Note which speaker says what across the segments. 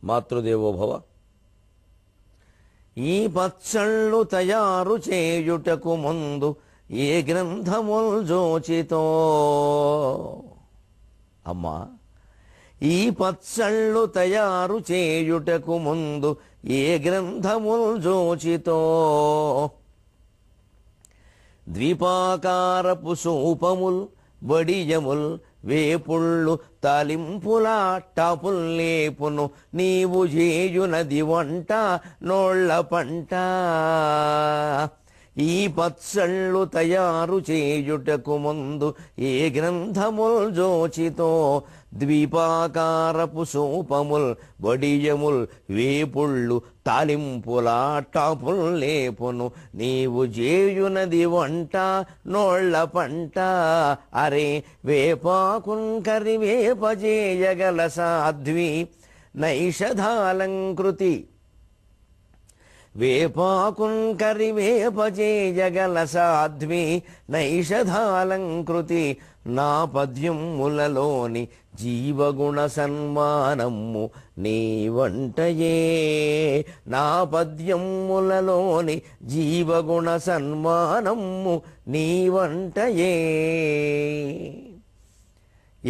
Speaker 1: మాతృదేవోభవ. ఈ పచ్చళ్ళు తయారు చేయుటకు ముందు ఏ గ్రంథముల్ జోచితో. అమ్మా, ఈ పచ్చళ్ళు తయారు చేయుటకు ముందు ఏ గ్రంథముల్ జోచితో. ద్వీపాకారపు సూపముల్ వడియముల్ వేపుళ్ళు తాలింపులా టాపుల్లేపును నీవు చేయునది వంట నోళ్ల పంట. ఈ పచ్చళ్ళు తయారు చేయుటకు ముందు ఏ గ్రంథముల్ జోచితో. ద్వీపాకారపు సూపముల్ వడియముల్ వేపుళ్ళు తాలింపులా టాపుల్లేపును నీవు చేయునది వంట నోళ్ల పంట. అరే వేపాకున్ కరి వేపజేయగల సాధ్వి నైషధాలంకృతి. వేపాకున్ కరి వేపజేయగల సాధ్వి నైషధాలంకృతి. నా పద్యములలోని జీవగుణ సన్మానము నీ వంటయే. నా పద్యములలోని జీవగుణ సన్మానము నీ వంటయే.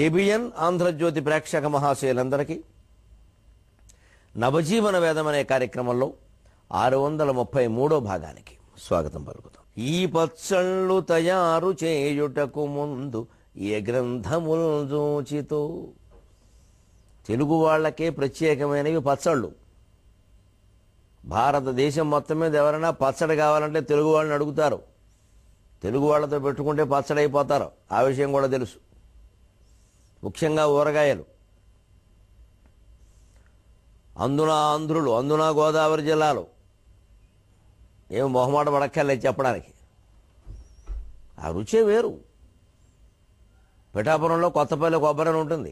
Speaker 1: ఏబిఎన్ ఆంధ్రజ్యోతి ప్రేక్షక మహాశయులందరికీ నవజీవన వేదం అనే కార్యక్రమంలో 633వ భాగానికి స్వాగతం పలుకుతాం. ఈ పచ్చళ్ళు తయారు చేయుటకు ముందు ఏ గ్రంథముల్ జోచితో. తెలుగు వాళ్ళకే ప్రత్యేకమైనవి పచ్చళ్ళు. భారతదేశం మొత్తం మీద ఎవరైనా పచ్చడి కావాలంటే తెలుగు వాళ్ళని అడుగుతారు. తెలుగు వాళ్ళతో పెట్టుకుంటే పచ్చడి అయిపోతారు. ఆ విషయం కూడా తెలుసు. ముఖ్యంగా ఊరగాయలు. ఆంధ్రులు, అందున గోదావరి జిల్లాలో ఏం మొహమాట పడక్కర్లేదు చెప్పడానికి. ఆ రుచే వేరు. పిఠాపురంలో కొత్తపల్లి కొబ్బరి అని ఉంటుంది.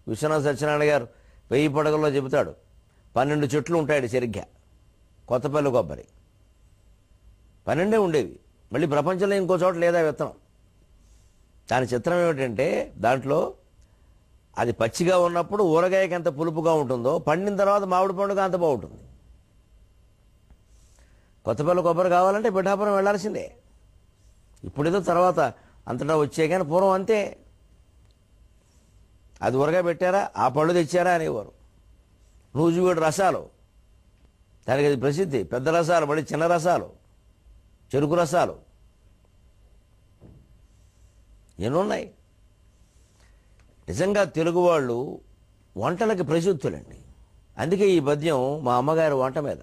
Speaker 1: విశ్వనాథ సత్యనారాయణ గారు 1000 పడగల్లో చెబుతాడు. 12 చెట్లు ఉంటాయి సరిగ్గా. కొత్తపల్లి కొబ్బరి 12 ఉండేవి. మళ్ళీ ప్రపంచంలో ఇంకో చోట లేదా విత్తనం. దాని చిత్రం ఏమిటంటే దాంట్లో అది పచ్చిగా ఉన్నప్పుడు ఊరగాయకి ఎంత పులుపుగా ఉంటుందో పండిన తర్వాత మామిడి పండుగ అంత బాగుంటుంది. కొత్తపల్లి కొబ్బరి కావాలంటే పిఠాపురం వెళ్లాల్సిందే. ఇప్పుడేదో తర్వాత అంతటా వచ్చే కానీ పూర్వం అంతే. అది ఊరగాయ పెట్టారా, ఆ పళ్ళు తెచ్చారా అనేవారు. నూజివీడు రసాలు, దానికి అది ప్రసిద్ధి. పెద్ద రసాలు, మళ్ళీ చిన్న రసాలు, చెరుకు రసాలు ఎన్నున్నాయి. నిజంగా తెలుగు వాళ్ళు వంటలకి ప్రసిద్ధులండి. అందుకే ఈ పద్యం మా అమ్మగారి వంట మీద.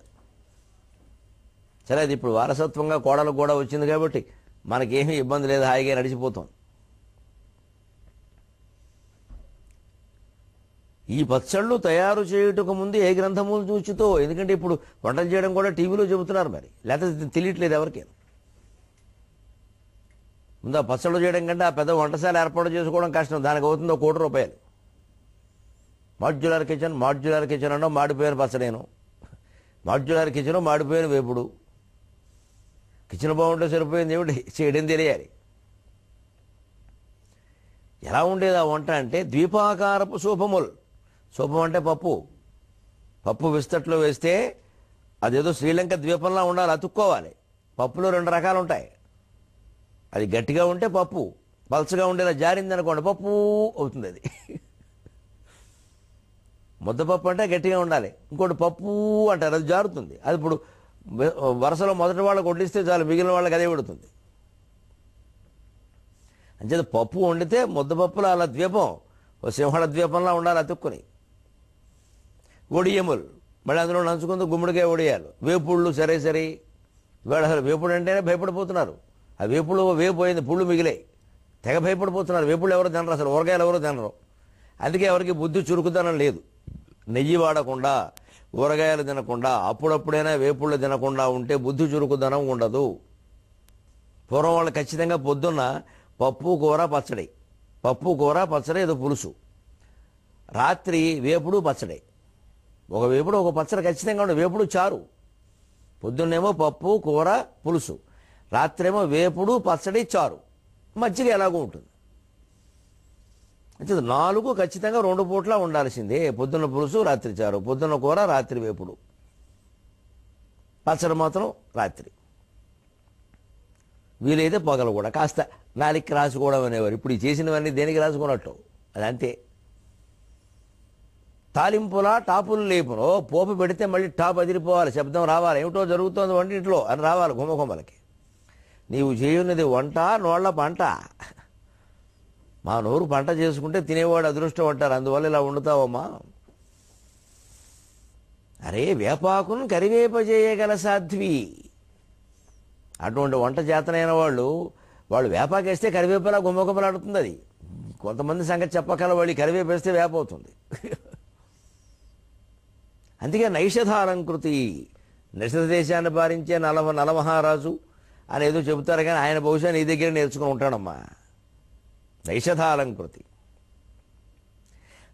Speaker 1: సరే, అది ఇప్పుడు వారసత్వంగా కోడలకు కూడా వచ్చింది కాబట్టి మనకేమీ ఇబ్బంది లేదు, హాయిగా నడిచిపోతాం. ఈ పచ్చళ్ళు తయారు చేయుటకు ముందు ఏ గ్రంథములు చూచితో. ఎందుకంటే ఇప్పుడు వంటలు చేయడం కూడా టీవీలో చెబుతున్నారు, మరి లేకపోతే తెలియట్లేదు ఎవరికి. ముందు ఆ పచ్చళ్ళు చేయడం కంటే ఆ పెద్ద వంటశాల ఏర్పాటు చేసుకోవడం కష్టం. దానికి అవుతుంది 1 కోటి రూపాయలు. మాడ్యులర్ కిచెన్ అనో మాడిపోయిన పచ్చడేను, మాడ్యులర్ కిచెను మాడిపోయిన వేపుడు. కిచెన్ బాగుంటే సరిపోయింది, ఏమిటి చేయడం తెలియాలి. ఎలా ఉండేది ఆ వంట అంటే ద్వీపాకారపు సూపముల్. సూపం అంటే పప్పు విస్తట్లో వేస్తే అదేదో శ్రీలంక ద్వీపంలా ఉండాలి, అతుక్కోవాలి. పప్పులో 2 రకాలు ఉంటాయి. అది గట్టిగా ఉంటే పప్పు, పల్చగా ఉండేలా జారింది అనుకోండి పప్పు అవుతుంది. అది ముద్దపప్పు అంటే గట్టిగా ఉండాలి. ఇంకోటి పప్పు అంటారు, అది జారుతుంది. అది ఇప్పుడు వరుసలో మొదటి వాళ్ళకి వడ్డిస్తే చాలు, మిగిలిన వాళ్ళకి అదే పెడుతుంది. అంచేత పప్పు వండితే ముద్దపప్పులో అలా ద్వీపం, సింహళ ద్వీపంలా ఉండాలి అతుక్కుని. ఒడియములు, మళ్ళీ అందులో నంచుకుంటూ గుమ్మడికాయ ఒడియాలు. వేపుళ్ళు సరే. ఇవాళ అసలు వేపుడు అంటేనే భయపడిపోతున్నారు. ఆ వేపోయింది, పుళ్ళు మిగిలే తెగ భయపడిపోతున్నారు. వేపుళ్ళు ఎవరు తినరు, అసలు ఊరగాయలు ఎవరు తినరు. అందుకే ఎవరికి బుద్ధి చురుకుదనం లేదు. నెయ్యి వాడకుండా, ఊరగాయలు తినకుండా, అప్పుడప్పుడైనా వేపుళ్ళు తినకుండా ఉంటే బుద్ధి చురుకుదనం ఉండదు. పూర్వం వాళ్ళు ఖచ్చితంగా పొద్దున్న పప్పు కూర పచ్చడి ఏదో పులుసు, రాత్రి వేపుడు పచ్చడి. ఒక వేపుడు ఒక పచ్చడి ఖచ్చితంగా ఉండదు. వేపుడు చారు, పొద్దున్నేమో పప్పు కూర పులుసు, రాత్రేమో వేపుడు పచ్చడి చారు, మజ్జిగ ఎలాగో ఉంటుంది. అంటే 4 ఖచ్చితంగా 2 పూట్ల ఉండాల్సిందే. పొద్దున్న పులుసు, రాత్రి చారు, పొద్దున్న కూర, రాత్రి వేపుడు, పచ్చడి మాత్రం రాత్రి, వీలైతే పగలు కూడా కాస్త నాలుగుకి రాసుకోవడం అనేవారు. ఇప్పుడు ఈ చేసినవన్నీ దేనికి రాసుకున్నట్టు, అది అంతే. తాలింపులా టాపులు లేపునో, పోపు పెడితే మళ్ళీ టాప్ అదిరిపోవాలి, శబ్దం రావాలి, ఏమిటో జరుగుతోంది వంటింట్లో అని రావాలి గుమ్మకొమ్మలకి. నీవు చేయున్నది వంట, నోళ్ల పంట. మా నోరు పంట చేసుకుంటే తినేవాడు అదృష్టం అంటారు, అందువల్ల ఇలా వండుతావమ్మా. అరే వేపాకును కరివేపజేయగల సాధ్వి. అటువంటి వంట చేతనైన వాళ్ళు వేపాకేస్తే కరివేపలా గుమ్మగుమ్మలాడుతుంది. అది కొంతమంది సంగతి చెప్పకల వాళ్ళు కరివేపేస్తే వేప అవుతుంది. అందుకే నైషధాలంకృతి, నిషధ దేశాన్ని పాలించే నలమహారాజు అని ఏదో చెబుతారు, కానీ ఆయన బహుశా నీ దగ్గర నేర్చుకుని ఉంటాడమ్మా. నైషధాలంకృతి.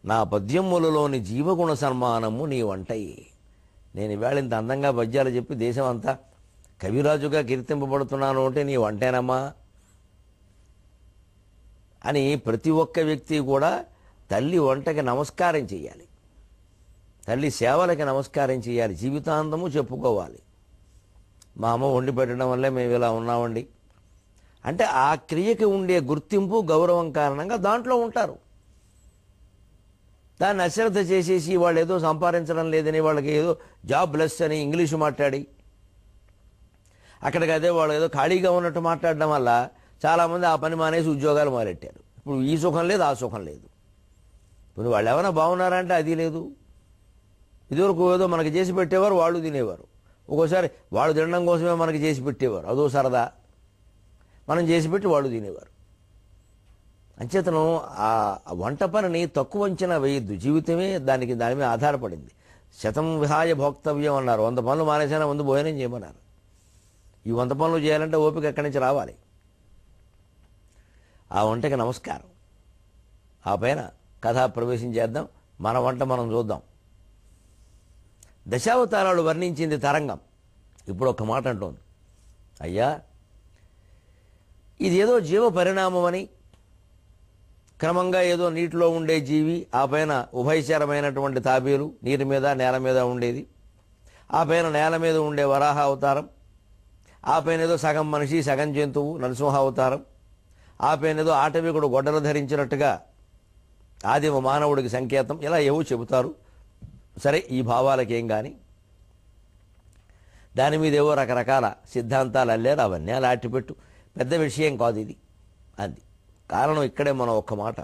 Speaker 1: నా పద్యములలోని జీవగుణ సన్మానము నీ వంటయి. నేను ఈవేళ ఇంత అందంగా పద్యాలు చెప్పి దేశం అంతా కవిరాజుగా కీర్తింపబడుతున్నాను అంటే నీ వంటేనమ్మా అని ప్రతి ఒక్క వ్యక్తి కూడా తల్లి వంటకి నమస్కారం చేయాలి, తల్లి సేవలకి నమస్కారం చేయాలి, జీవితాంతము చెప్పుకోవాలి. మా అమ్మ వండి పెట్టడం వల్లే మేము ఇలా ఉన్నామండి అంటే ఆ క్రియకి ఉండే గుర్తింపు, గౌరవం కారణంగా దాంట్లో ఉంటారు. దాన్ని అశ్రద్ధ చేసేసి వాళ్ళు ఏదో సంపాదించడం లేదని, వాళ్ళకి ఏదో జాబ్ లెస్ అని ఇంగ్లీషు మాట్లాడి అక్కడికి అదే వాళ్ళు ఏదో ఖాళీగా ఉన్నట్టు మాట్లాడడం వల్ల చాలామంది ఆ పని మానేసి ఉద్యోగాలు మొదలెట్టారు. ఇప్పుడు ఈ సుఖం లేదు, ఆ సుఖం లేదు. ఇప్పుడు వాళ్ళు ఏమైనా బాగున్నారంటే అది లేదు. ఇదివరకు ఏదో మనకి చేసి పెట్టేవారు, వాళ్ళు తినేవారు. ఒక్కోసారి వాళ్ళు తినడం కోసమే మనకి చేసి పెట్టేవారు, అదో సరదా. మనం చేసి పెట్టి వాళ్ళు తినేవారు. అంచేతను ఆ వంట పనిని తక్కువ అంచనా వేయద్దు. జీవితమే దాని మీద ఆధారపడింది. శతం విహాయ భోక్తవ్యం అన్నారు. 100 పనులు మానేసినా ముందు భోజనం చేయమన్నారు. ఈ 100 పనులు చేయాలంటే ఓపిక ఎక్కడి నుంచి రావాలి. ఆ వంటకి నమస్కారం. ఆ పైన కథా ప్రవేశం చేద్దాం. మన వంట మనం చూద్దాం. దశావతారాలు వర్ణించింది తరంగం. ఇప్పుడు ఒక మాట అంటోంది, అయ్యా ఇదేదో జీవ పరిణామం అని, క్రమంగా ఏదో నీటిలో ఉండే జీవి, ఆ పైన ఉభయచరమైనటువంటి తాబేలు నీరు మీద నేల మీద ఉండేది, ఆ పైన నేల మీద ఉండే వరాహ అవతారం, ఆ పైన ఏదో సగం మనిషి సగం జంతువు నరసింహ అవతారం, ఆ పైన ఏదో ఆటవికుడు గొడ్డలు ధరించినట్టుగా ఆదిమ మానవుడికి సంకేతం, ఇలా ఏవో చెబుతారు. సరే, ఈ భావాలకేం కానీ దాని మీద ఏవో రకరకాల సిద్ధాంతాలు అల్లారు. అవన్నీ అలా అట్టిపెట్టు, పెద్ద విషయం కాదు ఇది అంది. కారణం ఇక్కడే మనం ఒక్క మాట,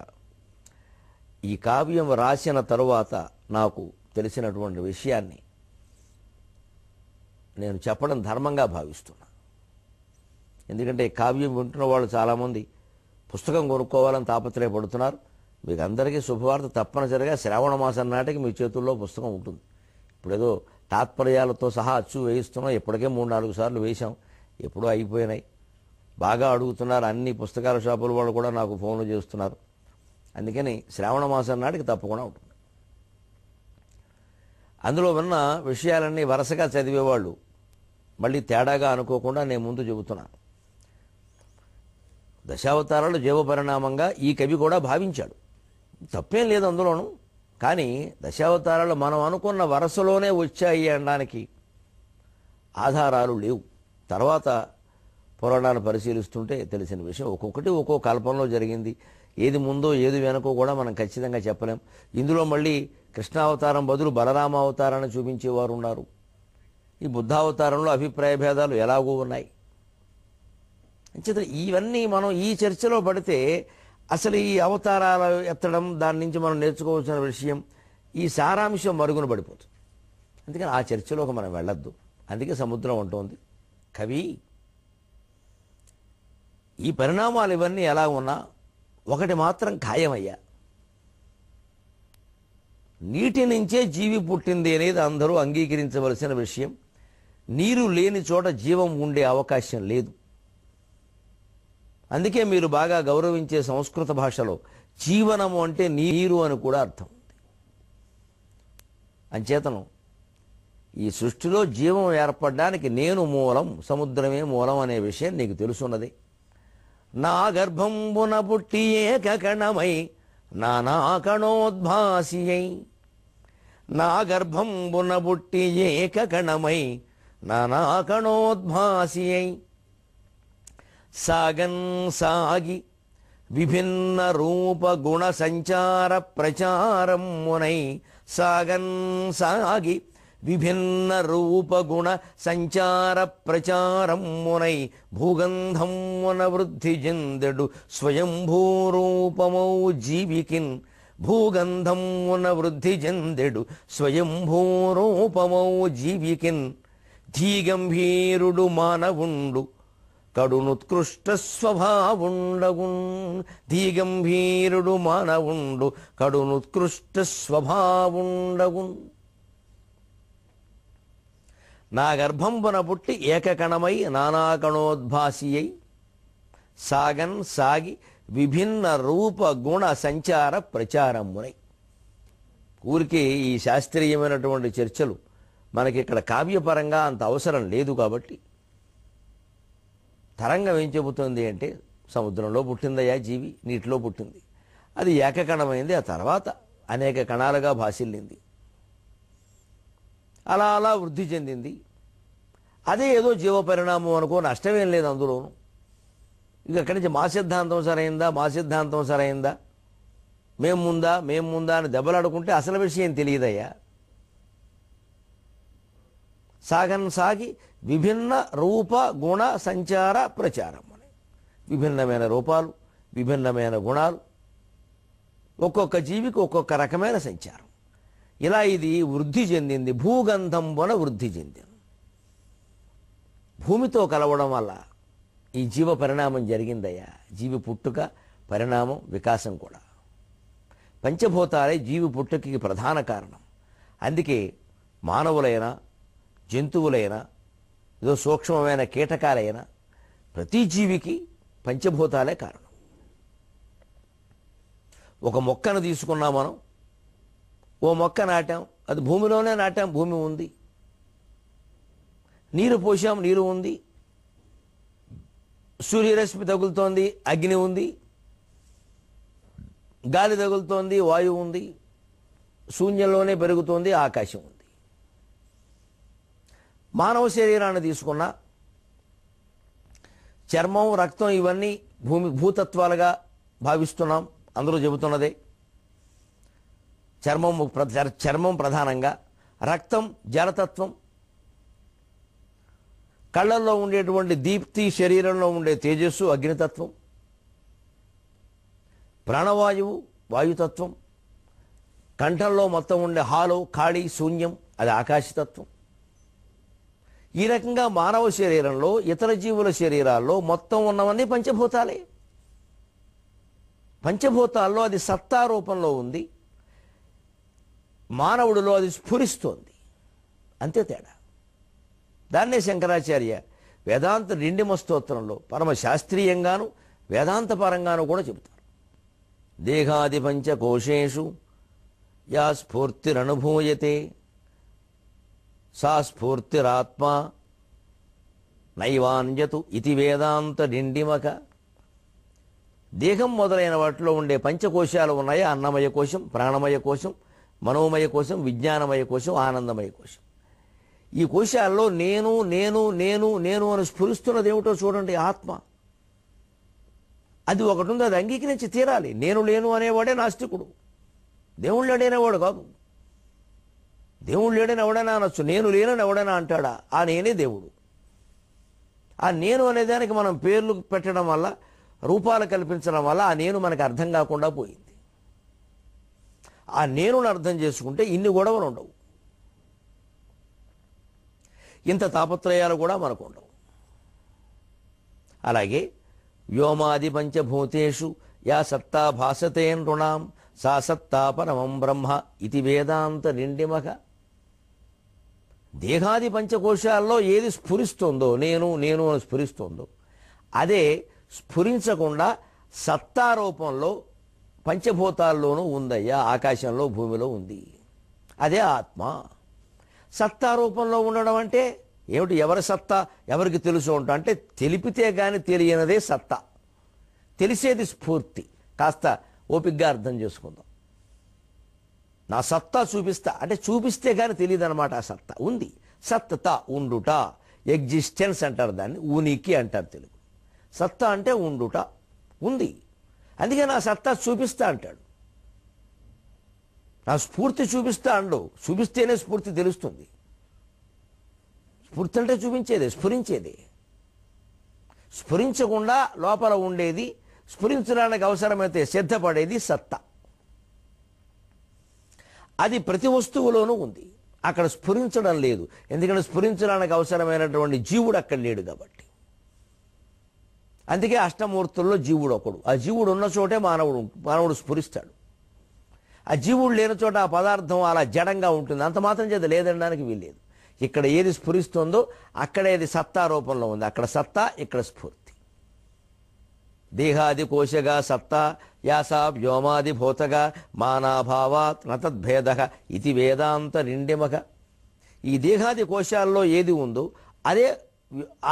Speaker 1: ఈ కావ్యం రాసిన తరువాత నాకు తెలిసినటువంటి విషయాన్ని నేను చెప్పడం ధర్మంగా భావిస్తున్నా. ఎందుకంటే ఈ కావ్యం వింటున్న వాళ్ళు చాలామంది పుస్తకం కొనుక్కోవాలని తాపత్రయపడుతున్నారు. మీకు అందరికీ శుభవార్త, తప్పనిసరిగా శ్రావణ మాసం నాటికి మీ చేతుల్లో పుస్తకం ఉంటుంది. ఇప్పుడు ఏదో తాత్పర్యాలతో సహా అచ్చు వేయిస్తున్నాం. ఇప్పటికే 3-4 సార్లు వేశాం, ఎప్పుడూ అయిపోయినాయి. బాగా అడుగుతున్నారు. అన్ని పుస్తకాల షాపుల వాళ్ళు కూడా నాకు ఫోన్లు చేస్తున్నారు. అందుకని శ్రావణ మాసం నాటికి తప్పకుండా ఉంటుంది. అందులో ఉన్న విషయాలన్నీ వరుసగా చదివేవాళ్ళు మళ్ళీ తేడాగా అనుకోకుండా నేను ముందు చెబుతున్నాను. దశావతారాలు జీవ పరిణామంగా ఈ కవి కూడా భావించాడు. తప్పేం లేదు అందులోనూ. కానీ దశావతారాలు మనం అనుకున్న వరుసలోనే వచ్చాయి అనడానికి ఆధారాలు లేవు. తర్వాత పురాణాలు పరిశీలిస్తుంటే తెలిసిన విషయం, ఒక్కొక్కటి ఒక్కో కల్పంలో జరిగింది. ఏది ముందో ఏది వెనకో కూడా మనం ఖచ్చితంగా చెప్పలేం. ఇందులో మళ్ళీ కృష్ణావతారం బదులు బలరామ అవతారాన్ని చూపించేవారు ఉన్నారు. ఈ బుద్ధావతారంలో అభిప్రాయ భేదాలు ఎలాగూ ఉన్నాయి. అంచేత ఇవన్నీ మనం ఈ చర్చలో పడితే అసలు ఈ అవతారాలు ఎత్తడం, దాని నుంచి మనం నేర్చుకోవాల్సిన విషయం, ఈ సారాంశం మరుగున పడిపోతుంది. అందుకని ఆ చర్చలోకి మనం వెళ్ళొద్దు. అందుకే సముద్రం అంటోంది, కవి ఈ పరిణామాలు ఇవన్నీ ఎలా ఉన్నా ఒకటి మాత్రం ఖాయమయ్యా, నీటి నుంచే జీవి పుట్టింది అనేది అందరూ అంగీకరించవలసిన విషయం. నీరు లేని చోట జీవం ఉండే అవకాశం లేదు. అందుకే మీరు బాగా గౌరవించే సంస్కృత భాషలో జీవనము అంటే నీరు అని కూడా అర్థం ఉంది. అంచేతను ఈ సృష్టిలో జీవం ఏర్పడడానికి నేను మూలం, సముద్రమే మూలం అనే విషయం నీకు తెలుసున్నది. నా గర్భంబున పుట్టి ఏకకణమై నానాకణోద్భాసియై నా గర్భంబున బుట్టి ఏకకణమై నానాకణోద్భాసియై సాగన్ సాగి విభిన్న రూప గుణ సంచార ప్రచారమునై సాగన్ సాగి విభిన్న రూప గుణ సంచార ప్రచారమునై భూగంధమున వృద్ధి చెందెడు స్వయంభూరూపమౌ జీవికిన్ భూగంధమున వృద్ధి చెందెడు స్వయంభూరూపమౌ జీవికిన్ ధీగంభీరుడు మానవుండు కడునుత్కృష్ట స్వభావుండగున్ ధీగంభీరుడు మానవుండు కడునుత్కృష్ట స్వభావుండగున్ నా గర్భంబున పుట్టి ఏకకణమై నానాకణోద్భాసియై సాగన్ సాగి విభిన్న రూప గుణ సంచార ప్రచారమునై. ఊరికి ఈ శాస్త్రీయమైనటువంటి చర్చలు మనకి ఇక్కడ కావ్యపరంగా అంత అవసరం లేదు కాబట్టి తరంగం ఏం చెబుతుంది అంటే సముద్రంలో పుట్టిందయ్యా జీవి, నీటిలో పుట్టింది, అది ఏకకణమైంది, ఆ తర్వాత అనేక కణాలుగా భాసిల్లింది, అలా అలా వృద్ధి చెందింది. అదే ఏదో జీవ పరిణామం అనుకో, నష్టమేం లేదు అందులోను. ఇక అక్కడి నుంచి మా సిద్ధాంతం సరైందా, మా సిద్ధాంతం సరైందా, మేము ముందా అని దెబ్బలాడుకుంటే అసలు విషయం తెలియదయ్యా. సాగన్ సాగి విభిన్న రూప గుణ సంచార ప్రచారం అని విభిన్నమైన రూపాలు, విభిన్నమైన గుణాలు, ఒక్కొక్క జీవికి ఒక్కొక్క రకమైన సంచారం. ఇలా ఇది వృద్ధి చెందింది, భూగంధంబున వృద్ధి చెందింది. భూమితో కలవడం వల్ల ఈ జీవ పరిణామం జరిగిందయ్యా. జీవి పుట్టుక, పరిణామం, వికాసం కూడా పంచభూతాలే జీవి పుట్టుకకి ప్రధాన కారణం. అందుకే మానవులైనా జంతువులైనా ఏదో సూక్ష్మమైన కీటకాలైనా ప్రతి జీవికి పంచభూతాలే కారణం. ఒక మొక్కను తీసుకున్నాం మనం, ఓ మొక్క నాటాం, అది భూమిలోనే నాటాం, భూమి ఉంది. నీరు పోసాం, నీరు ఉంది. సూర్యరశ్మి తగులుతోంది, అగ్ని ఉంది. గాలి తగులుతోంది, వాయువు ఉంది. శూన్యంలోనే పెరుగుతోంది, ఆకాశం ఉంది. మానవ శరీరాన్ని తీసుకున్నా చర్మం, రక్తం ఇవన్నీ భూతత్వాలుగా భావిస్తున్నాం. అందరూ చెబుతున్నదే. చర్మం ప్రధానంగా, రక్తం జలతత్వం, కళ్ళల్లో ఉండేటువంటి దీప్తి, శరీరంలో ఉండే తేజస్సు అగ్నితత్వం, ప్రాణవాయువు వాయుతత్వం, కంఠంలో మొత్తం ఉండే హాలో ఖాళీ శూన్యం అది ఆకాశతత్వం. ఈ రకంగా మానవ శరీరంలో, ఇతర జీవుల శరీరాల్లో మొత్తం ఉన్నవన్నీ పంచభూతాలే. పంచభూతాల్లో అది సత్తా రూపంలో ఉంది, మానవుడిలో అది స్ఫురిస్తోంది. అంతే తేడా. దాన్నే శంకరాచార్య వేదాంత డిండిమ స్తోత్రంలో పరమ శాస్త్రీయంగాను వేదాంతపరంగాను కూడా చెబుతారు. దేహాది పంచకోశేషు యా స్ఫూర్తిరనుభూయతే సా స్ఫూర్తిరాత్మా నైవాన్యతు ఇది వేదాంత డిండిమక. దేహం మొదలైన వాటిలో ఉండే పంచకోశాలు ఉన్నాయా, అన్నమయ కోశం, ప్రాణమయ కోశం, మనోమయ కోశం, విజ్ఞానమయ కోశం, ఆనందమయ కోశం. ఈ కోశాల్లో నేను నేను నేను నేను అని స్ఫురిస్తున్నది ఏమిటో చూడండి, ఆత్మ. అది ఒకటి ఉంది, అది అంగీకరించి తీరాలి. నేను లేను అనేవాడే నాస్తికుడు, దేవుడు లేడనేవాడు కాదు. దేవుడు లేడని ఎవడైనా అనొచ్చు, నేను లేనని ఎవడైనా అంటాడా? ఆ నేనే దేవుడు. ఆ నేను అనేదానికి మనం పేర్లు పెట్టడం వల్ల, రూపాలు కల్పించడం వల్ల ఆ నేను మనకు అర్థం కాకుండా పోయింది. ఆ నేనుని అర్థం చేసుకుంటే ఇన్ని గొడవలు ఉండవు, ఇంత తాపత్రయాలు కూడా మనకు ఉండవు. అలాగే వ్యోమాది పంచభూతేషు యా సత్తా భాసతే నృణాం సా సత్తా పరమం బ్రహ్మ ఇది వేదాంత నిండిమక. దేహాది పంచకోశాల్లో ఏది స్ఫురిస్తుందో, నేను నేను అని స్ఫురిస్తుందో, అదే స్ఫురించకుండా సత్తారూపంలో పంచభూతాల్లోనూ ఉందయ్యా. ఆకాశంలో, భూమిలో ఉంది. అదే ఆత్మ. సత్తారూపంలో ఉండడం అంటే ఏమిటి? ఎవరి సత్తా ఎవరికి తెలుసు ఉంటా అంటే తెలిపితే గాని తెలియనిదే సత్తా. తెలిసేది స్ఫూర్తి. కాస్త ఓపిగ్గా అర్థం చేసుకుందాం. నా సత్తా చూపిస్తా అంటే చూపిస్తే కానీ తెలియదు అనమాట. ఆ సత్తా ఉంది. సత్తత ఉండుట, ఎగ్జిస్టెన్స్ అంటారు దాన్ని, ఉనికి అంటారు తెలుగు. సత్తా అంటే ఉండుట, ఉంది. అందుకే నా సత్తా చూపిస్తా అంటాడు. నా స్ఫూర్తి చూపిస్తా అండు. చూపిస్తేనే స్ఫూర్తి తెలుస్తుంది. స్ఫూర్తి అంటే చూపించేది, స్ఫురించేది. స్ఫురించకుండా లోపల ఉండేది, స్ఫురించడానికి అవసరమైతే సిద్ధపడేది సత్తా. అది ప్రతి వస్తువులోనూ ఉంది. అక్కడ స్ఫురించడం లేదు. ఎందుకంటే స్ఫురించడానికి అవసరమైనటువంటి జీవుడు అక్కడ లేడు కాబట్టి. అందుకే అష్టమూర్తుల్లో జీవుడు ఒకడు. ఆ జీవుడు ఉన్న చోటే మానవుడు స్ఫురిస్తాడు. ఆ జీవుడు లేని చోట ఆ పదార్థం అలా జడంగా ఉంటుంది. అంత మాత్రం చేత లేదనడానికి వీల్లేదు. ఇక్కడ ఏది స్ఫురిస్తుందో అక్కడ ఏది సత్తా రూపంలో ఉంది. అక్కడ సత్తా, ఇక్కడ స్ఫూర్తి. దేహాది కోశగా సత్తా యాసా వ్యోమాది భూతగా మానాభావాత్ నతద్భేద ఇది వేదాంత నిండిమక. ఈ దేహాది కోశాల్లో ఏది ఉందో అదే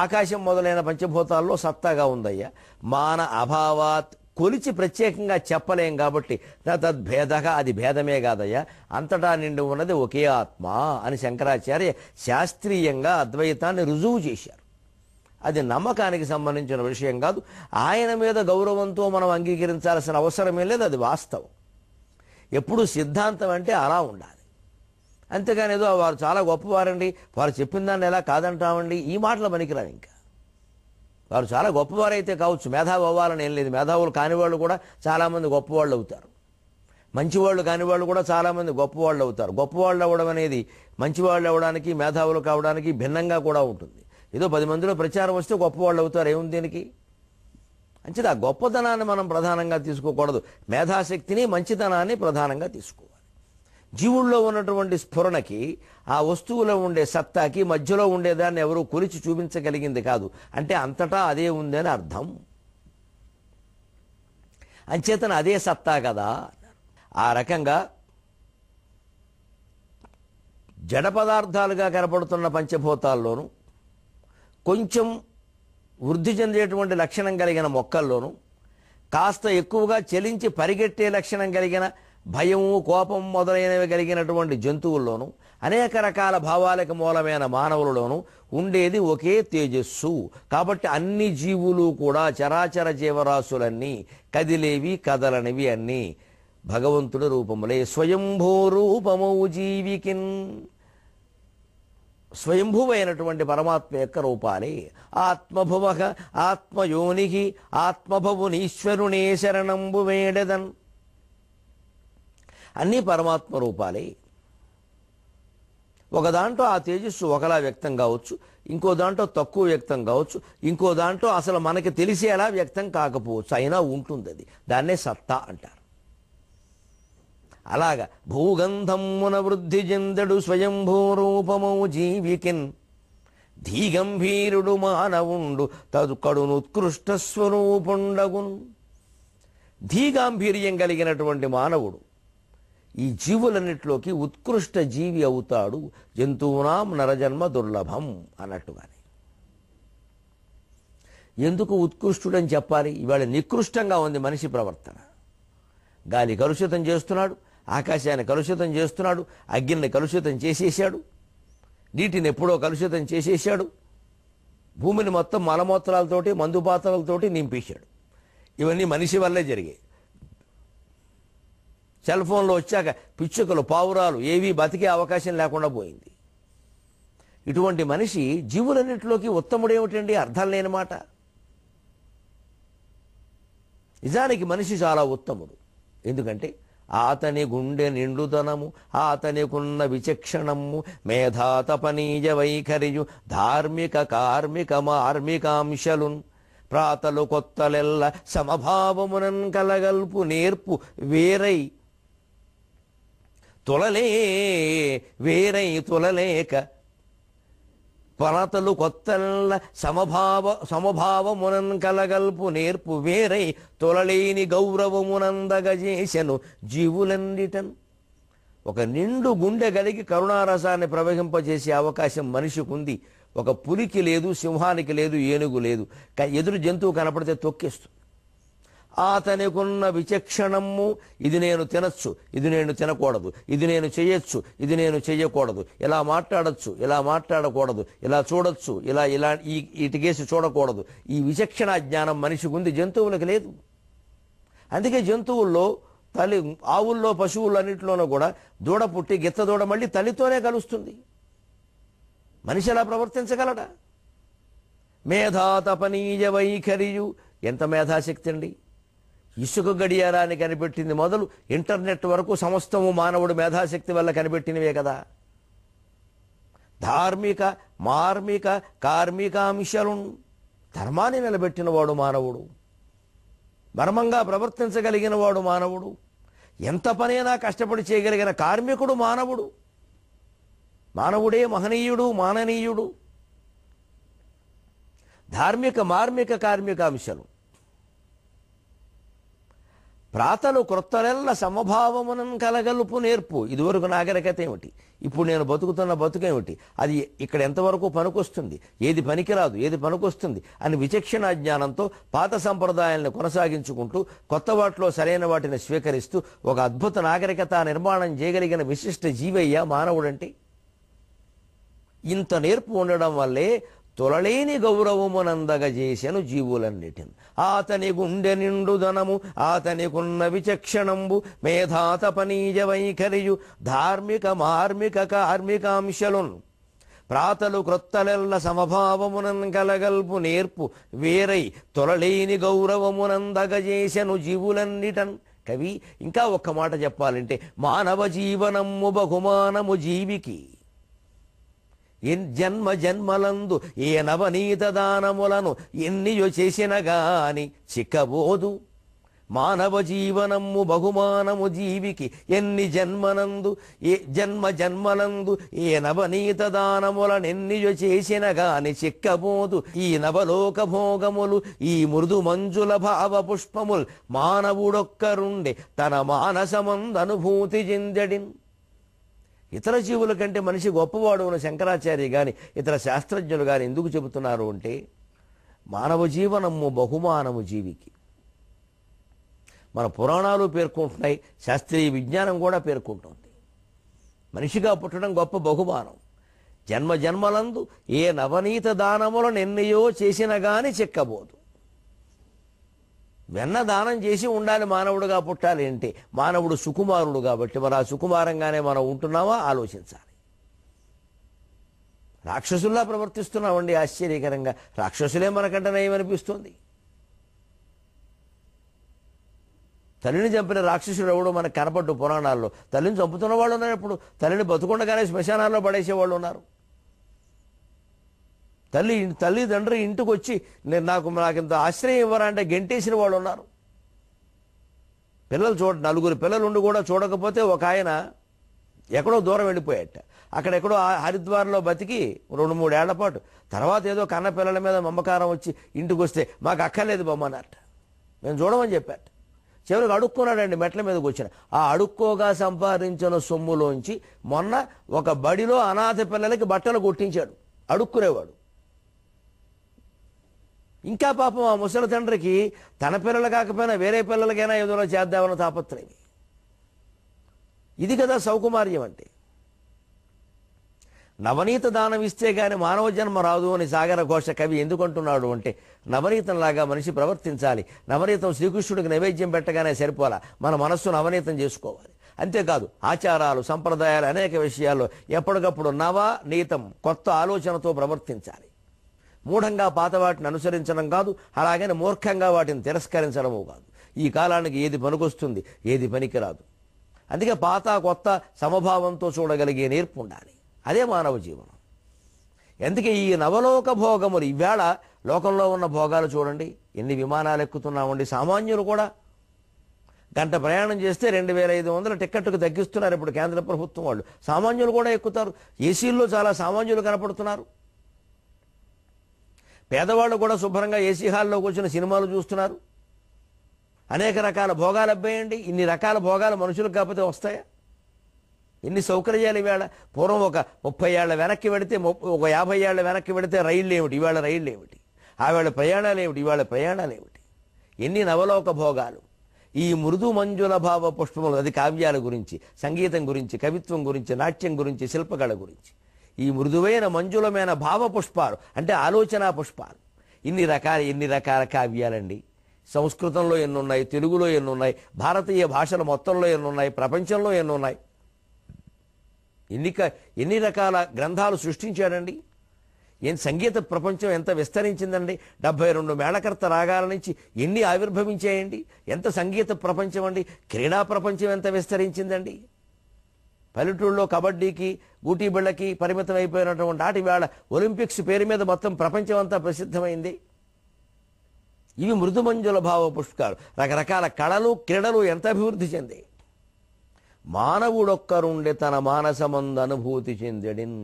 Speaker 1: ఆకాశం మొదలైన పంచభూతాల్లో సత్తాగా ఉందయ్యా. మాన అభావాత్ కొలిచి ప్రత్యేకంగా చెప్పలేం కాబట్టి నతద్భేదగా అది భేదమే కాదయ్యా. అంతటా నిండి ఉన్నది ఒకే ఆత్మ అని శంకరాచార్య శాస్త్రీయంగా అద్వైతాన్ని రుజువు చేశారు. అది నమ్మకానికి సంబంధించిన విషయం కాదు. ఆయన మీద గౌరవంతో మనం అంగీకరించాల్సిన అవసరమే లేదు. అది వాస్తవం. ఎప్పుడు సిద్ధాంతం అంటే అలా ఉండాలి. అంతేగాని ఏదో వారు చాలా గొప్పవారండి, వారు చెప్పిన దాన్ని ఎలా కాదంటామండి, ఈ మాటలు పనికిరావు. ఇంకా వారు చాలా గొప్పవారైతే కావచ్చు, మేధావి అవ్వాలని ఏం లేదు. మేధావులు కానివాళ్ళు కూడా చాలామంది గొప్పవాళ్ళు అవుతారు. మంచివాళ్ళు కానివాళ్ళు కూడా చాలామంది గొప్పవాళ్ళు అవుతారు. గొప్పవాళ్ళు అవ్వడం అనేది మంచివాళ్ళు అవ్వడానికి, మేధావులు కావడానికి భిన్నంగా కూడా ఉంటుంది. ఏదో 10 మందిలో ప్రచారం వస్తే గొప్పవాళ్ళు అవుతారు. ఏముంది దీనికి? అంచేది ఆ గొప్పతనాన్ని మనం ప్రధానంగా తీసుకోకూడదు. మేధాశక్తిని, మంచితనాన్ని ప్రధానంగా తీసుకోవాలి. జీవుల్లో ఉన్నటువంటి స్ఫురణకి, ఆ వస్తువులో ఉండే సత్తాకి మధ్యలో ఉండేదాన్ని ఎవరూ కొలిచి చూపించగలిగింది కాదు. అంటే అంతటా అదే ఉందని అర్థం. అంచేతన అదే సత్తా కదా. ఆ రకంగా జడ పదార్థాలుగా కనపడుతున్న పంచభూతాల్లోనూ కొంచెం వృద్ధి చెందేటువంటి లక్షణం కలిగిన మొక్కల్లోనూ కాస్త ఎక్కువగా చలించి పరిగెట్టే లక్షణం కలిగిన భయము, కోపం మొదలైనవి కలిగినటువంటి జంతువుల్లోనూ అనేక రకాల భావాలకు మూలమైన మానవులలోనూ ఉండేది ఒకే తేజస్సు. కాబట్టి అన్ని జీవులు కూడా, చరాచర జీవరాశులన్నీ, కదిలేవి కదలనివి అన్నీ భగవంతుడి రూపములే. స్వయంభూ రూపమౌ జీవికిన్, స్వయంభువైనటువంటి పరమాత్మ యొక్క రూపాలే. ఆత్మభువ ఆత్మయోనికి ఆత్మభవునీశ్వరునే శరణంబు వేడెదన్. అన్నీ పరమాత్మ రూపాలే. ఒక దాంట్లో ఆ తేజస్సు ఒకలా వ్యక్తం కావచ్చు, ఇంకో దాంట్లో తక్కువ వ్యక్తం కావచ్చు, ఇంకో దాంట్లో అసలు మనకి తెలిసేలా వ్యక్తం కాకపోవచ్చు. అయినా ఉంటుంది అది. దాన్నే సత్తా అంటారు. అలాగా భూగంధమున వృద్ధి చెందడు స్వయంభూరూపమౌ జీవికిన్, ధీగంభీరుడు మానవుండు తదుకడునుత్కృష్ట స్వరూపుండగును. ధీగాంభీర్యం కలిగినటువంటి మానవుడు ఈ జీవులన్నిటిలోకి ఉత్కృష్ట జీవి అవుతాడు. జంతువునాం నరజన్మ దుర్లభం అన్నట్టుగానే. ఎందుకు ఉత్కృష్టుడని చెప్పాలి? ఇవాళ నికృష్టంగా ఉంది మనిషి ప్రవర్తన. గాలి కలుషితం చేస్తున్నాడు, ఆకాశాన్ని కలుషితం చేస్తున్నాడు, అగ్నిని కలుషితం చేసేసాడు, నీటిని ఎప్పుడో కలుషితం చేసేసాడు, భూమిని మొత్తం మలమూత్రాలతోటి, మందుపాత్రలతోటి నింపేశాడు. ఇవన్నీ మనిషి వల్లే జరిగాయి. సెల్ ఫోన్లో వచ్చాక పిచ్చుకలు, పావురాలు ఏవీ బతికే అవకాశం లేకుండా పోయింది. ఇటువంటి మనిషి జీవులన్నింటిలోకి ఉత్తముడు ఏమిటండి? అర్థం లేని మాట. నిజానికి మనిషి చాలా ఉత్తముడు. ఎందుకంటే ఆతని గుండె నిండుదనము, ఆతనికున్న విచక్షణము, మేధాతపనీయ వైఖరియు, ధార్మిక కార్మిక మార్మికాంశలున్, ప్రాతలు కొత్తలెల్ల సమభావమునన్ కలగల్పు నేర్పు వేరై తులలేక పనతలు కొత్తల్ల సమభావమునన్ కలగల్పు నేర్పు వేరై తొలలేని గౌరవమునందగజేసెను జీవులన్నిటన్. ఒక నిండు గుండె కలిగి కరుణారసాన్ని ప్రవహింపజేసే అవకాశం మనిషికి ఉంది. ఒక పులికి లేదు, సింహానికి లేదు, ఏనుగు లేదు. ఎదురు జంతువు కనపడితే తొక్కేస్తుంది. అతనికున్న విచక్షణము, ఇది నేను తినచ్చు, ఇది నేను తినకూడదు, ఇది నేను చెయ్యొచ్చు, ఇది నేను చెయ్యకూడదు, ఇలా మాట్లాడచ్చు, ఇలా మాట్లాడకూడదు, ఇలా చూడొచ్చు, ఇలా ఇటుకేసి చూడకూడదు. ఈ విచక్షణ జ్ఞానం మనిషికి ఉంది, జంతువులకు లేదు. అందుకే జంతువుల్లో ఆవుల్లో పశువుల్లో అన్నింటిలోనూ కూడా దూడ పుట్టి గిత్త దూడ మళ్ళీ తల్లితోనే కలుస్తుంది. మనిషి అలా ప్రవర్తించగలడా? మేధాతపనీయ వైఖరియు, ఎంత మేధాశక్తి అండి! ఇసుక గడియారాన్ని కనిపెట్టింది మొదలు ఇంటర్నెట్ వరకు సమస్తము మానవుడు మేధాశక్తి వల్ల కనిపెట్టినవే కదా. ధార్మిక మార్మిక కార్మికాంశాలను ధర్మాన్ని నిలబెట్టిన వాడు మానవుడు, మర్మంగా ప్రవర్తించగలిగిన వాడు మానవుడు, ఎంత పనైనా కష్టపడి చేయగలిగిన కార్మికుడు మానవుడు. మానవుడే మహనీయుడు, మాననీయుడు. ధార్మిక మార్మిక కార్మికాంశాలు ప్రాతలు క్రొత్తలెల్ల సమభావమునం కలగలుపు నేర్పు. ఇదివరకు నాగరికత ఏమిటి, ఇప్పుడు నేను బతుకుతున్న బతుకేమిటి, అది ఇక్కడ ఎంతవరకు పనికొస్తుంది, ఏది పనికిరాదు, ఏది పనికొస్తుంది అని విచక్షణ జ్ఞానంతో పాత సంప్రదాయాలను కొనసాగించుకుంటూ కొత్త వాటిలో సరైన వాటిని స్వీకరిస్తూ ఒక అద్భుత నాగరికత నిర్మాణం చేయగలిగిన విశిష్ట జీవయ్య మానవుడంటే. ఇంత నేర్పు ఉండడం వల్లే తొలలేని గౌరవమునందగ చేసెను జీవులన్నిటిని. ఆతని గుండె నిండుదనము, ఆతనికున్న విచక్షణంబు, మేధాతపనీయ వైఖరియు, ధార్మిక మార్మిక కార్మికాంశలున్ ప్రాతలు క్రొత్తలెల్ల సమభావమునన్ కలగల్పు నేర్పు వేరై తొలలేని గౌరవమునందగ చేసెను జీవులన్నిటన్. కవి ఇంకా ఒక్క మాట చెప్పాలంటే, మానవ జీవనము బహుమానము జీవికి, జన్మ జన్మలందు ఏ నవనీత దానములను ఎన్నియో చేసిన గాని చిక్కబోదు. మానవ జీవనము బహుమానము జీవికి, ఎన్ని జన్మనందు జన్మ జన్మలందు ఏ నవనీత దానములను ఎన్నియో చేసిన గాని చిక్కబోదు. ఈ నవలోక భోగములు, ఈ మృదు మంజుల భావ పుష్పముల్ మానవుడొక్కరుండే తన మానసమందనుభూతి చెందడిన్. ఇతర జీవుల కంటే మనిషి గొప్పవాడు అని శంకరాచార్య కానీ ఇతర శాస్త్రజ్ఞులు కానీ ఎందుకు చెబుతున్నారు అంటే, మానవ జీవనము బహుమానము జీవికి. మన పురాణాలు పేర్కొంటున్నాయి, శాస్త్రీయ విజ్ఞానం కూడా పేర్కొంటుంది. మనిషిగా పుట్టడం గొప్ప బహుమానం. జన్మ జన్మలందు ఏ నవనీత దానములను ఎన్నయో చేసిన గాని చెక్కబోదు. వెన్న దానం చేసి ఉండాలి, మానవుడుగా పుట్టాలి అంటే. మానవుడు సుకుమారుడు కాబట్టి మరి ఆ సుకుమారంగానే మనం ఉంటున్నామా ఆలోచించాలి. రాక్షసుల్లా ప్రవర్తిస్తున్నామండి ఆశ్చర్యకరంగా. రాక్షసులే మనకంటే నయమనిపిస్తుంది. తల్లిని చంపిన రాక్షసుడు ఎవడో మనకు కనపడ్డు పురాణాల్లో. తల్లిని చంపుతున్న వాళ్ళు ఉన్నారు, ఇప్పుడు తల్లిని బతుకుండగానే శ్మశానాల్లో పడేసేవాళ్ళు ఉన్నారు. తల్లిదండ్రి ఇంటికి వచ్చి నాకింత ఆశ్రయం ఇవ్వరా అంటే గెంటేసిన వాళ్ళు ఉన్నారు. పిల్లలు నలుగురు పిల్లలు ఉండి కూడా చూడకపోతే ఒక ఆయన ఎక్కడో దూరం వెళ్ళిపోయాట. అక్కడెక్కడో హరిద్వార్లో బతికి 2-3 ఏళ్ల పాటు తర్వాత ఏదో కన్న పిల్లల మీద మమకారం వచ్చి ఇంటికి వస్తే మాకు అక్కర్లేదు బొమ్మన్నట్ట, మేము చూడమని చెప్పాట. చివరికి అడుక్కున్నాడండి, మెట్ల మీదకి వచ్చిన. ఆ అడుక్కోగా సంపాదించిన సొమ్ములోంచి మొన్న ఒక బడిలో అనాథ పిల్లలకి బట్టలు కొట్టించాడు, అడుక్కునేవాడు. ఇంకా పాపం ఆ ముసలి తండ్రికి తన పిల్లలు కాకపోయినా వేరే పిల్లలకైనా ఏదో చేద్దామన్న తాపత్రయం. ఇది కదా సౌకుమార్యం అంటే. నవనీత దానం ఇస్తే గాని మానవ జన్మ రాదు అని సాగర ఘోష కవి ఎందుకంటున్నాడు అంటే, నవనీతంలాగా మనిషి ప్రవర్తించాలి. నవనీతం శ్రీకృష్ణుడికి నైవేద్యం పెట్టగానే సరిపోలా, మన మనస్సును నవనీతం చేసుకోవాలి. అంతేకాదు ఆచారాలు సంప్రదాయాలు అనేక విషయాల్లో ఎప్పటికప్పుడు నవనీతం కొత్త ఆలోచనతో ప్రవర్తించాలి. మూఢంగా పాత వాటిని అనుసరించడం కాదు, అలాగని మూర్ఖంగా వాటిని తిరస్కరించడము కాదు. ఈ కాలానికి ఏది పనికొస్తుంది, ఏది పనికిరాదు. అందుకే పాత కొత్త సమభావంతో చూడగలిగే నేర్పు ఉండాలి. అదే మానవ జీవనం. అందుకే ఈ నవలోక భోగములు, ఈవేళ లోకంలో ఉన్న భోగాలు చూడండి, ఎన్ని విమానాలు ఎక్కుతున్నామండి. సామాన్యులు కూడా గంట ప్రయాణం చేస్తే 2500 టిక్కెట్కు తగ్గిస్తున్నారు ఇప్పుడు కేంద్ర ప్రభుత్వం వాళ్ళు. సామాన్యులు కూడా ఎక్కుతారు. ఏసీల్లో చాలా సామాన్యులు కనపడుతున్నారు. పేదవాళ్ళు కూడా శుభ్రంగా ఏసీ హాల్లో కూర్చుని సినిమాలు చూస్తున్నారు. అనేక రకాల భోగాలు అబ్బాయండి. ఇన్ని రకాల భోగాలు మనుషులకు కాకపోతే వస్తాయా? ఇన్ని సౌకర్యాలు ఈవేళ. పూర్వం ఒక 30 ఏళ్ల వెనక్కి వెడితే, ఒక 50 ఏళ్ల వెనక్కి వెడితే రైళ్ళు ఏమిటి, ఇవాళ రైళ్ళు ఏమిటి, ఆవేళ ప్రయాణాలు ఏమిటి, ఇవాళ ప్రయాణాలు ఏమిటి. ఎన్ని నవలోక భోగాలు. ఈ మృదు మంజుల భావ పుష్పములు, అది కావ్యాల గురించి, సంగీతం గురించి, కవిత్వం గురించి, నాట్యం గురించి, శిల్పకళ గురించి. ఈ మృదువైన మంజులమైన భావ పుష్పాలు అంటే ఆలోచనా పుష్పాలు. ఎన్ని రకాల కావ్యాలండి. సంస్కృతంలో ఎన్నున్నాయి, తెలుగులో ఎన్నున్నాయి, భారతీయ భాషల మొత్తంలో ఎన్నున్నాయి, ప్రపంచంలో ఎన్నున్నాయి. ఎన్ని రకాల గ్రంథాలు సృష్టించాడండి. సంగీత ప్రపంచం ఎంత విస్తరించిందండి. 72 మేళకర్త రాగాల నుంచి ఎన్ని ఆవిర్భవించాయండి. ఎంత సంగీత ప్రపంచం అండి. క్రీడా ప్రపంచం ఎంత విస్తరించిందండి. పల్లెటూళ్ళలో కబడ్డీకి, గూటీ బిళ్ళకి పరిమితం అయిపోయినటువంటి ఆట వేళ ఒలింపిక్స్ పేరు మీద మొత్తం ప్రపంచం అంతా ప్రసిద్ధమైంది. ఇవి మృదుమంజుల భావ పుష్పాలు. రకరకాల కళలు, క్రీడలు ఎంత అభివృద్ధి చెందాయి. మానవుడొక్కరుండే తన మానసమందు అనుభూతి చెందడిన్.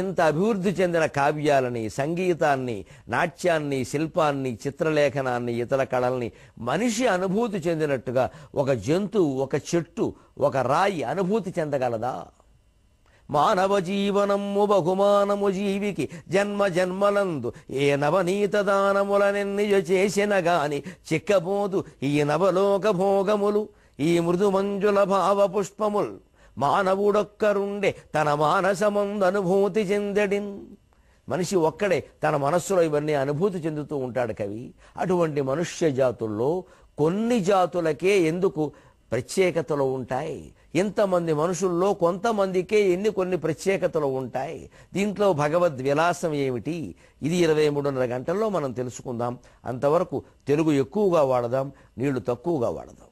Speaker 1: ఇంత అభివృద్ధి చెందిన కావ్యాలని, సంగీతాన్ని, నాట్యాన్ని, శిల్పాన్ని, చిత్రలేఖనాన్ని, ఇతర కళల్ని మనిషి అనుభూతి చెందినట్టుగా ఒక జంతువు, ఒక చెట్టు, ఒక రాయి అనుభూతి చెందగలదా? మానవ జీవనము బహుమానము జీవికి జన్మ జన్మలందు ఏ నవనీత దానములనెన్నిజ చేసిన గాని చిక్కబోదు ఈ నవలోక భోగములు. ఈ మృదు మంజుల భావ పుష్పముల్ మానవుడొక్కరుండే తన మానసమందు అనుభూతి చెందడిన్. మనిషి ఒక్కడే తన మనస్సులో ఇవన్నీ అనుభూతి చెందుతూ ఉంటాడు కవి. అటువంటి మనుష్య జాతుల్లో కొన్ని జాతులకే ఎందుకు ప్రత్యేకతలు ఉంటాయి. ఇంతమంది మనుషుల్లో కొంతమందికే కొన్ని ప్రత్యేకతలు ఉంటాయి. దీంట్లో భగవద్ విలాసం ఏమిటి? ఇది 23:30 గంటల్లో మనం తెలుసుకుందాం. అంతవరకు తెలుగు ఎక్కువగా వాడదాం, నీళ్లు తక్కువగా వాడదాం.